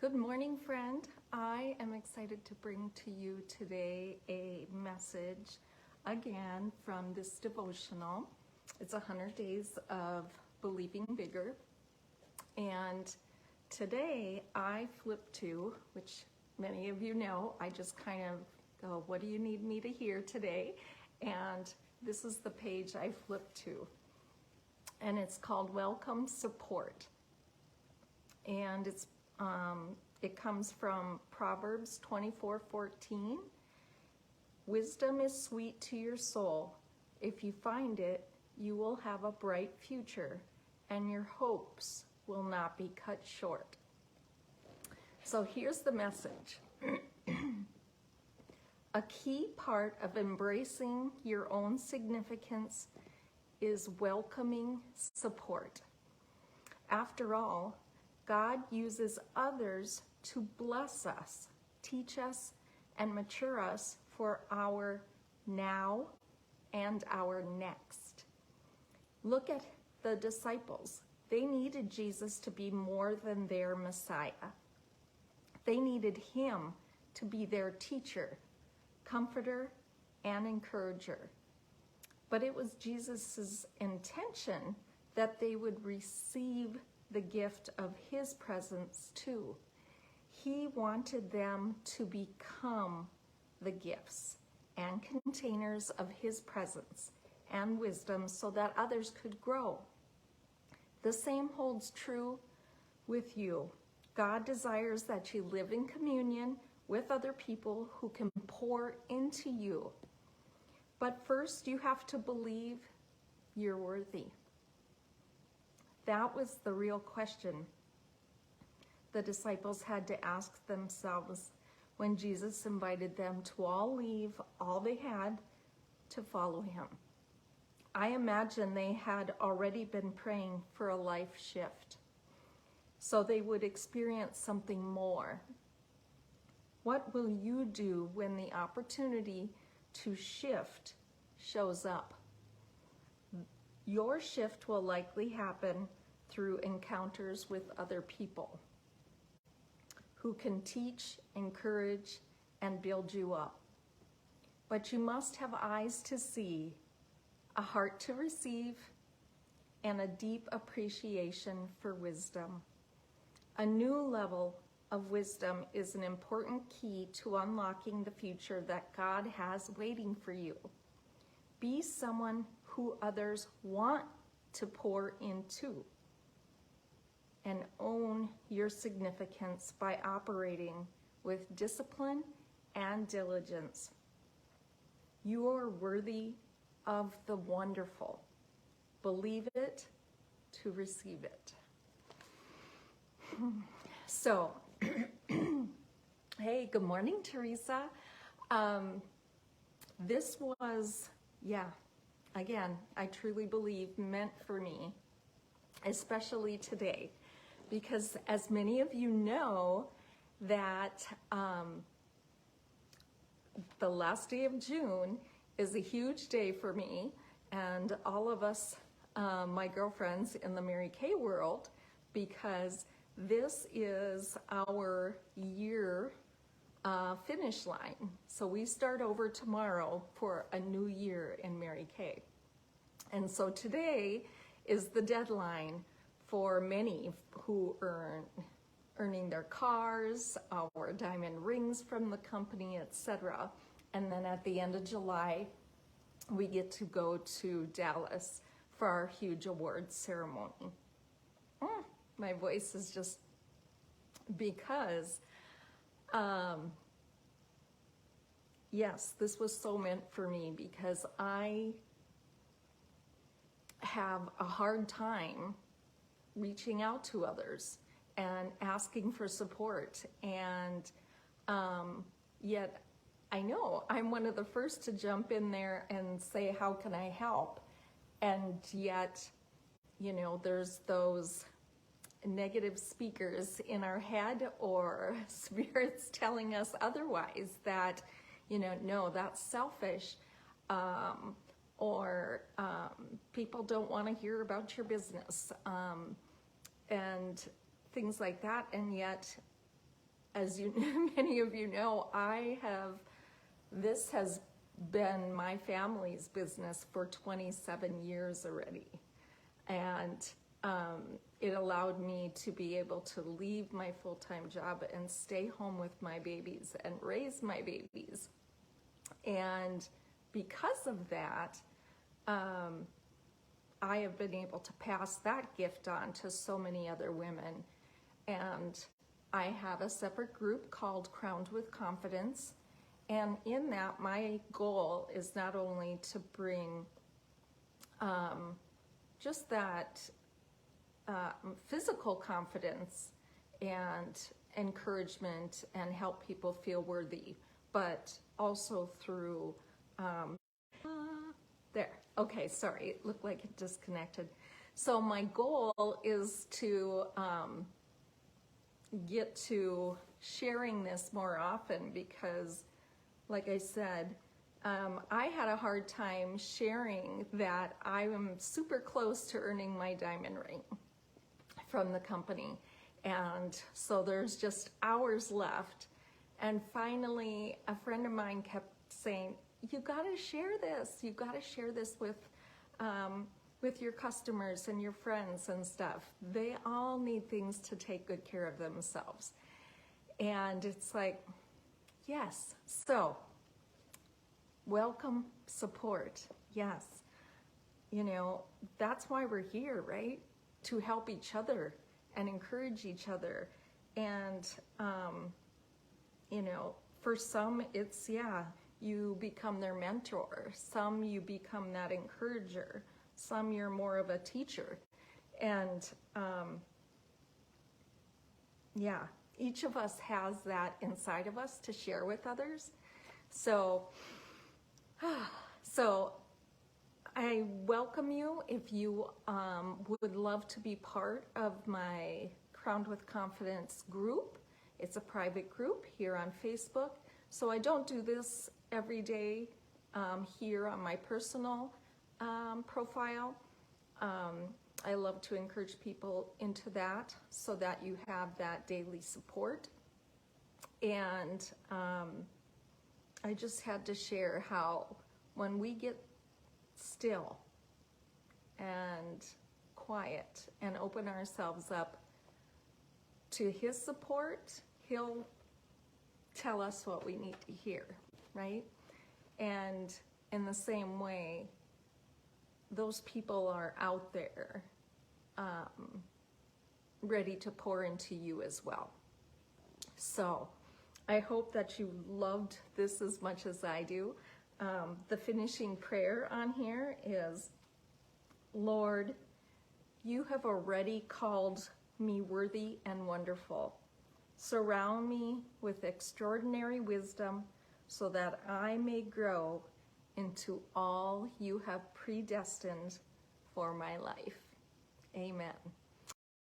Good morning, friend. I am excited to bring to you today a message again from this devotional. It's 100 Days of Believing Bigger. And today I flip to, which many of you know, I just kind of go, what do you need me to hear today? And this is the page I flip to. And it's called Welcome Support. And it comes from Proverbs 24:14. Wisdom is sweet to your soul. If you find it, you will have a bright future, and your hopes will not be cut short. So here's the message. A key part of embracing your own significance is welcoming support. After all, God uses others to bless us, teach us, and mature us for our now and our next. Look at the disciples. They needed Jesus to be more than their Messiah. They needed him to be their teacher, comforter, and encourager. But it was Jesus' intention that they would receive the gift of his presence too. He wanted them to become the gifts and containers of his presence and wisdom so that others could grow. The same holds true with you. God desires that you live in communion with other people who can pour into you. But first, you have to believe you're worthy. That was the real question the disciples had to ask themselves when Jesus invited them to all leave all they had to follow him. I imagine they had already been praying for a life shift, so they would experience something more. What will you do when the opportunity to shift shows up? Your shift will likely happen through encounters with other people who can teach, encourage, and build you up. But you must have eyes to see, a heart to receive, and a deep appreciation for wisdom. A new level of wisdom is an important key to unlocking the future that God has waiting for you. Be someone who others want to pour into, and own your significance by operating with discipline and diligence. You are worthy of the wonderful. Believe it to receive it. So, hey, good morning, Teresa. This was, again, I truly believe meant for me, especially today, because as many of you know, that the last day of June is a huge day for me and all of us, my girlfriends in the Mary Kay world, because this is our year finish line. So we start over tomorrow for a new year in Mary Kay. And so today is the deadline for many who earning their cars or diamond rings from the company, etc. And then at the end of July, we get to go to Dallas for our huge awards ceremony. My voice is just because, yes, this was so meant for me because I have a hard time reaching out to others and asking for support. And yet I know I'm one of the first to jump in there and say, how can I help? And yet, you know, there's those negative speakers in our head or spirits telling us otherwise, that, you know, no, that's selfish. Or people don't want to hear about your business, and things like that. And yet as many of you know, this has been my family's business for 27 years already. And it allowed me to be able to leave my full-time job and stay home with my babies and raise my babies. And because of that, I have been able to pass that gift on to so many other women. And I have a separate group called Crowned with Confidence. And in that, my goal is not only to bring just that physical confidence and encouragement and help people feel worthy, but also through, there, okay, sorry, it looked like it disconnected. So my goal is to get to sharing this more often because, like I said, I had a hard time sharing that I am super close to earning my diamond ring from the company. And so there's just hours left. And finally, a friend of mine kept saying, you gotta share this. You gotta share this with your customers and your friends and stuff. They all need things to take good care of themselves. And it's like, yes. So, welcome support. Yes. You know, that's why we're here, right? To help each other and encourage each other. And, you know, for some, it's, you become their mentor. Some you become that encourager. Some you're more of a teacher. And, each of us has that inside of us to share with others. So I welcome you if you would love to be part of my Crowned with Confidence group. It's a private group here on Facebook. So I don't do this every day here on my personal profile. I love to encourage people into that so that you have that daily support. And I just had to share how when we get still and quiet and open ourselves up to his support, he'll tell us what we need to hear, right? And in the same way, those people are out there ready to pour into you as well. So I hope that you loved this as much as I do. The finishing prayer on here is, Lord, you have already called me worthy and wonderful. Surround me with extraordinary wisdom so that I may grow into all you have predestined for my life. Amen.